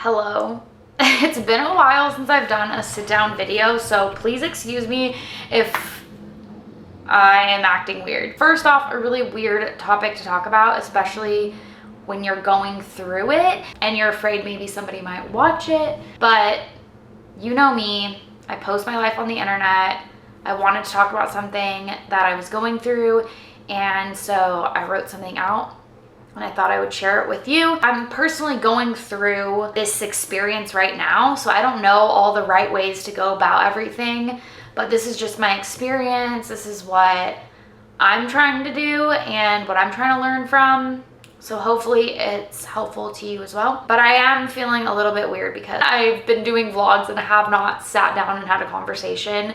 Hello. It's been a while since I've done a sit-down video, so please excuse me if I am acting weird. First off, a really weird topic to talk about, especially when you're going through it and you're afraid maybe somebody might watch it. But you know me, I post my life on the internet. I wanted to talk about something that I was going through, and so I wrote something out and I thought I would share it with you. I'm personally going through this experience right now, so I don't know all the right ways to go about everything, but this is just my experience. This is what I'm trying to do and what I'm trying to learn from. So hopefully it's helpful to you as well. But I am feeling a little bit weird because I've been doing vlogs and I have not sat down and had a conversation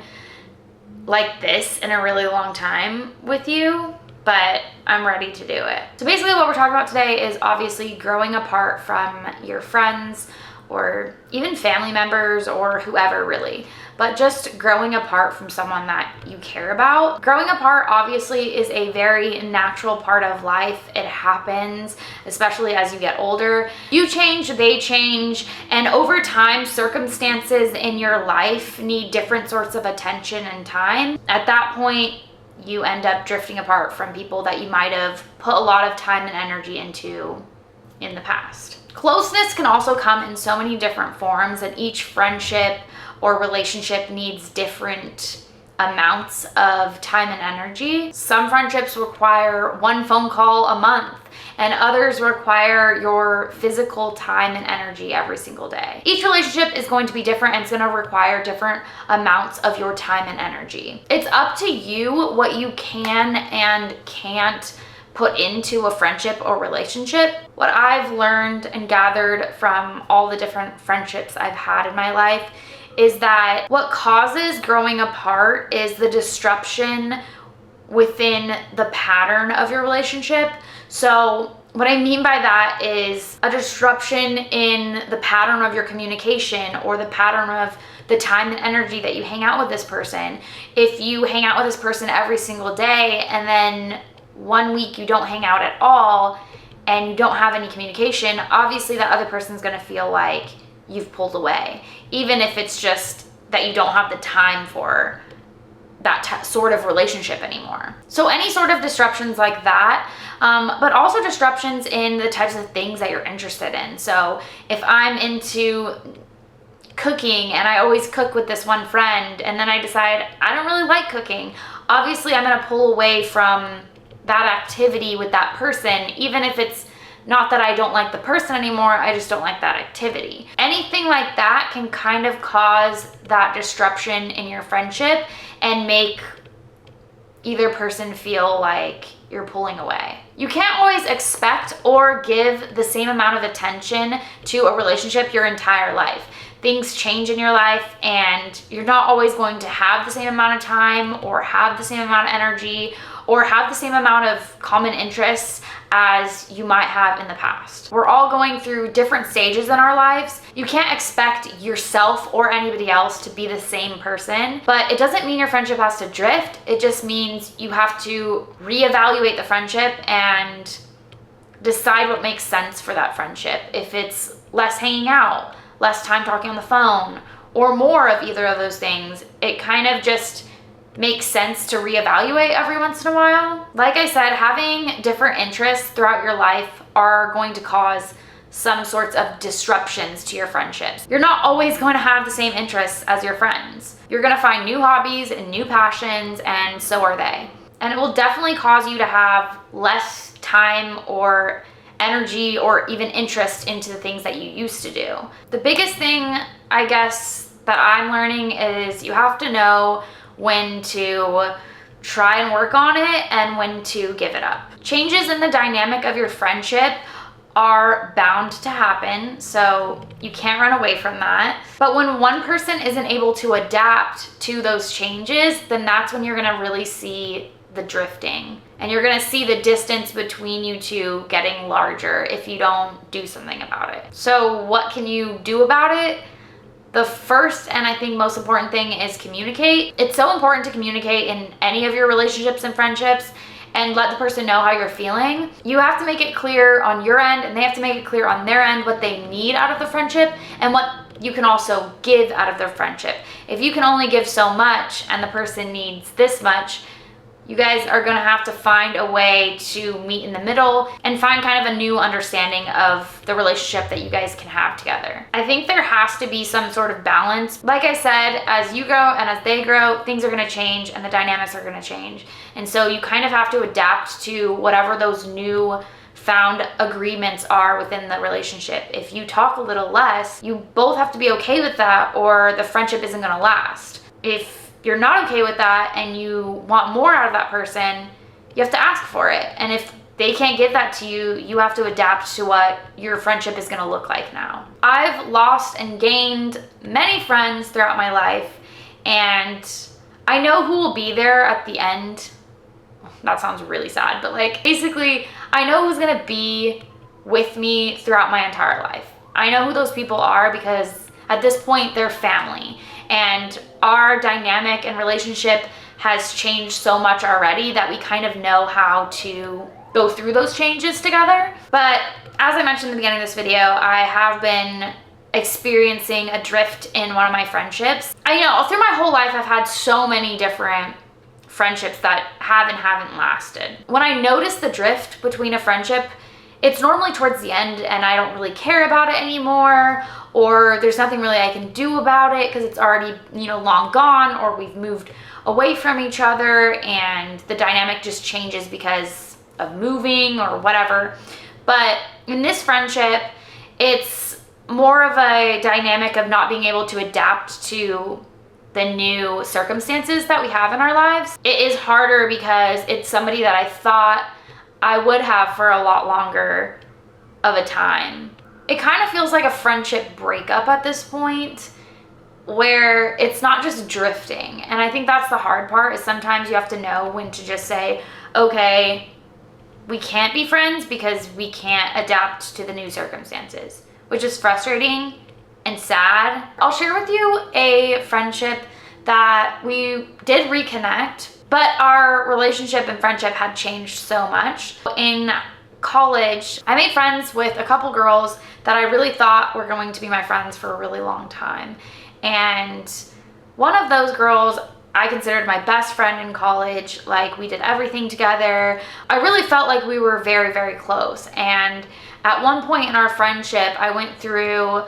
like this in a really long time with you, but I'm ready to do it. So basically what we're talking about today is obviously growing apart from your friends or even family members or whoever really, but just growing apart from someone that you care about. Growing apart obviously is a very natural part of life. It happens, especially as you get older. You change, they change, and over time, circumstances in your life need different sorts of attention and time. At that point, you end up drifting apart from people that you might have put a lot of time and energy into in the past. Closeness can also come in so many different forms, and each friendship or relationship needs different amounts of time and energy. Some friendships require one phone call a month, and others require your physical time and energy every single day. Each relationship is going to be different and it's going to require different amounts of your time and energy. It's up to you what you can and can't put into a friendship or relationship. What I've learned and gathered from all the different friendships I've had in my life is that what causes growing apart is the disruption within the pattern of your relationship. So what I mean by that is a disruption in the pattern of your communication or the pattern of the time and energy that you hang out with this person. If you hang out with this person every single day and then one week you don't hang out at all and you don't have any communication, obviously that other person's gonna feel like you've pulled away, even if it's just that you don't have the time for that sort of relationship anymore. So any sort of disruptions like that, but also disruptions in the types of things that you're interested in. So if I'm into cooking and I always cook with this one friend and then I decide I don't really like cooking, obviously I'm gonna pull away from that activity with that person, even if it's not that I don't like the person anymore, I just don't like that activity. Anything like that can kind of cause that disruption in your friendship and make either person feel like you're pulling away. You can't always expect or give the same amount of attention to a relationship your entire life. Things change in your life and you're not always going to have the same amount of time or have the same amount of energy or have the same amount of common interests as you might have in the past. We're all going through different stages in our lives. You can't expect yourself or anybody else to be the same person, but it doesn't mean your friendship has to drift. It just means you have to reevaluate the friendship and decide what makes sense for that friendship. If it's less hanging out, less time talking on the phone, or more of either of those things, it kind of just makes sense to reevaluate every once in a while. Like I said, having different interests throughout your life are going to cause some sorts of disruptions to your friendships. You're not always going to have the same interests as your friends. You're going to find new hobbies and new passions, and so are they. And it will definitely cause you to have less time or energy or even interest into the things that you used to do. The biggest thing, I guess, that I'm learning is you have to know when to try and work on it and when to give it up. Changes in the dynamic of your friendship are bound to happen, so you can't run away from that. But when one person isn't able to adapt to those changes, then that's when you're gonna really see the drifting. And you're gonna see the distance between you two getting larger if you don't do something about it. So what can you do about it? The first and I think most important thing is communicate. It's so important to communicate in any of your relationships and friendships, and let the person know how you're feeling. You have to make it clear on your end, and they have to make it clear on their end what they need out of the friendship and what you can also give out of their friendship. If you can only give so much and the person needs this much, you guys are gonna have to find a way to meet in the middle and find kind of a new understanding of the relationship that you guys can have together. I think there has to be some sort of balance. Like I said, as you grow and as they grow, things are gonna change and the dynamics are gonna change. And so you kind of have to adapt to whatever those new found agreements are within the relationship. If you talk a little less, you both have to be okay with that, or the friendship isn't gonna last. If you're not okay with that and you want more out of that person, you have to ask for it. And if they can't give that to you, you have to adapt to what your friendship is gonna look like now. I've lost and gained many friends throughout my life, and I know who will be there at the end. That sounds really sad, but like, basically, I know who's gonna be with me throughout my entire life. I know who those people are because at this point, they're family. And our dynamic and relationship has changed so much already that we kind of know how to go through those changes together. But as I mentioned in the beginning of this video, I have been experiencing a drift in one of my friendships. Through my whole life, I've had so many different friendships that have and haven't lasted. When I notice the drift between a friendship, it's normally towards the end and I don't really care about it anymore, or there's nothing really I can do about it because it's already, long gone, or we've moved away from each other and the dynamic just changes because of moving or whatever. But in this friendship, it's more of a dynamic of not being able to adapt to the new circumstances that we have in our lives. It is harder because it's somebody that I thought I would have for a lot longer of a time. It kind of feels like a friendship breakup at this point, where it's not just drifting. And I think that's the hard part, is sometimes you have to know when to just say, okay, we can't be friends because we can't adapt to the new circumstances, which is frustrating and sad. I'll share with you a friendship that we did reconnect, but our relationship and friendship had changed so much. In college, I made friends with a couple girls that I really thought were going to be my friends for a really long time. And one of those girls I considered my best friend in college. Like, we did everything together. I really felt like we were very, very close. And at one point in our friendship, I went through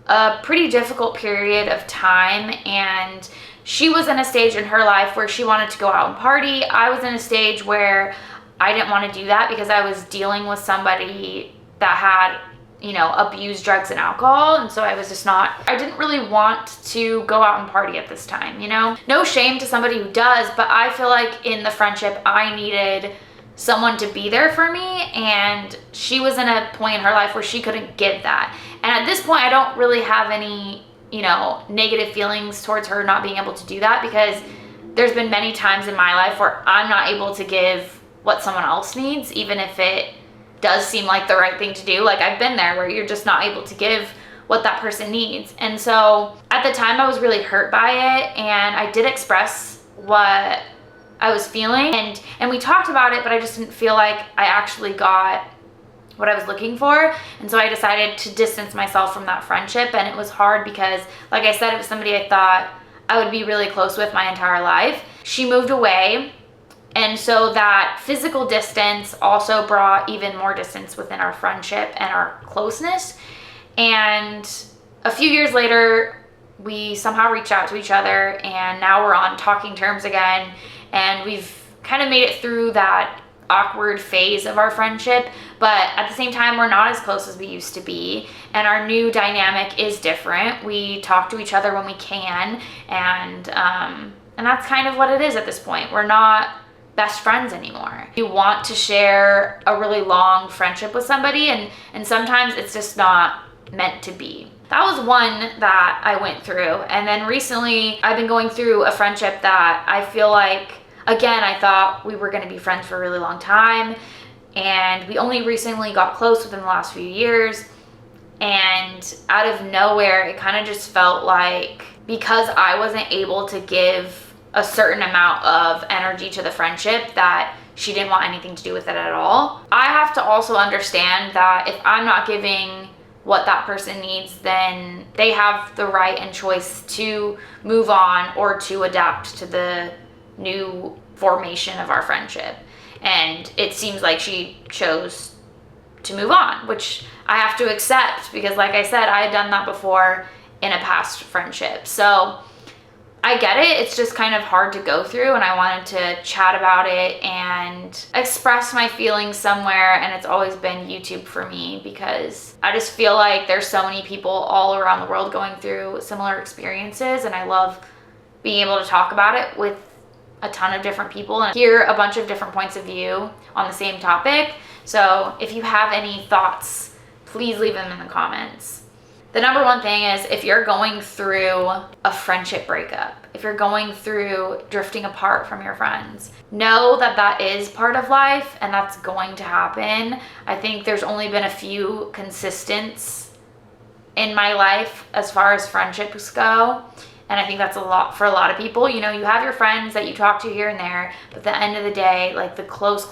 a pretty difficult period of time, and she was in a stage in her life where she wanted to go out and party. I was in a stage where I didn't want to do that because I was dealing with somebody that had, abused drugs and alcohol. And so I didn't really want to go out and party at this time, No shame to somebody who does, but I feel like in the friendship, I needed someone to be there for me. And she was in a point in her life where she couldn't give that. And at this point, I don't really have any negative feelings towards her not being able to do that, because there's been many times in my life where I'm not able to give what someone else needs, even if it does seem like the right thing to do. Like, I've been there where you're just not able to give what that person needs. And so at the time, I was really hurt by it, and I did express what I was feeling, and we talked about it, but I just didn't feel like I actually got what I was looking for. And so I decided to distance myself from that friendship. And it was hard because, like I said, it was somebody I thought I would be really close with my entire life. She moved away, and so that physical distance also brought even more distance within our friendship and our closeness. And a few years later, we somehow reached out to each other, and now we're on talking terms again, and we've kind of made it through that awkward phase of our friendship. But at the same time, we're not as close as we used to be, and our new dynamic is different. We talk to each other when we can, and that's kind of what it is at this point. We're not best friends anymore. You want to share a really long friendship with somebody, and sometimes it's just not meant to be. That was one that I went through. And then recently, I've been going through a friendship that I feel like, again, I thought we were going to be friends for a really long time, and we only recently got close within the last few years. And out of nowhere, it kind of just felt like, because I wasn't able to give a certain amount of energy to the friendship, that she didn't want anything to do with it at all. I have to also understand that if I'm not giving what that person needs, then they have the right and choice to move on or to adapt to the new formation of our friendship. And it seems like she chose to move on, which I have to accept because, like I said, I had done that before in a past friendship. So I get it. It's just kind of hard to go through, and I wanted to chat about it and express my feelings somewhere. And it's always been YouTube for me because I just feel like there's so many people all around the world going through similar experiences, and I love being able to talk about it with a ton of different people and hear a bunch of different points of view on the same topic. So if you have any thoughts, please leave them in the comments. The number one thing is, if you're going through a friendship breakup, if you're going through drifting apart from your friends, know that that is part of life and that's going to happen. I think there's only been a few consistents in my life as far as friendships go. And I think that's a lot for a lot of people. You know, you have your friends that you talk to here and there, but at the end of the day, like the close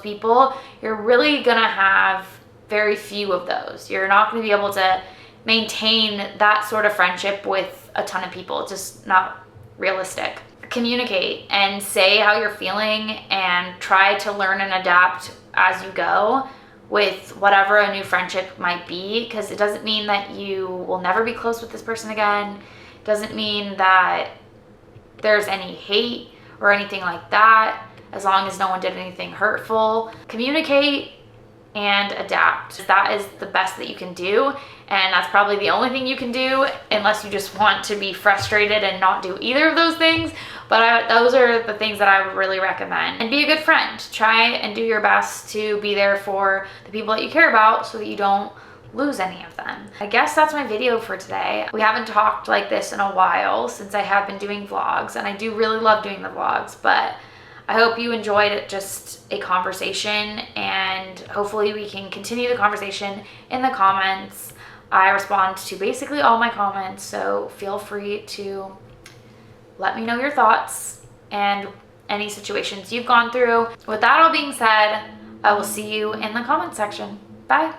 people, you're really gonna have very few of those. You're not gonna be able to maintain that sort of friendship with a ton of people. It's just not realistic. Communicate and say how you're feeling and try to learn and adapt as you go with whatever a new friendship might be, because it doesn't mean that you will never be close with this person again. It doesn't mean that there's any hate or anything like that, as long as no one did anything hurtful. Communicate and adapt. That is the best that you can do, and that's probably the only thing you can do unless you just want to be frustrated and not do either of those things. But those are the things that I would really recommend. And be a good friend. Try and do your best to be there for the people that you care about so that you don't lose any of them. I guess that's my video for today. We haven't talked like this in a while since I have been doing vlogs, and I do really love doing the vlogs, but I hope you enjoyed just a conversation, and hopefully we can continue the conversation in the comments. I respond to basically all my comments, so feel free to let me know your thoughts and any situations you've gone through. With that all being said, I will see you in the comment section. Bye.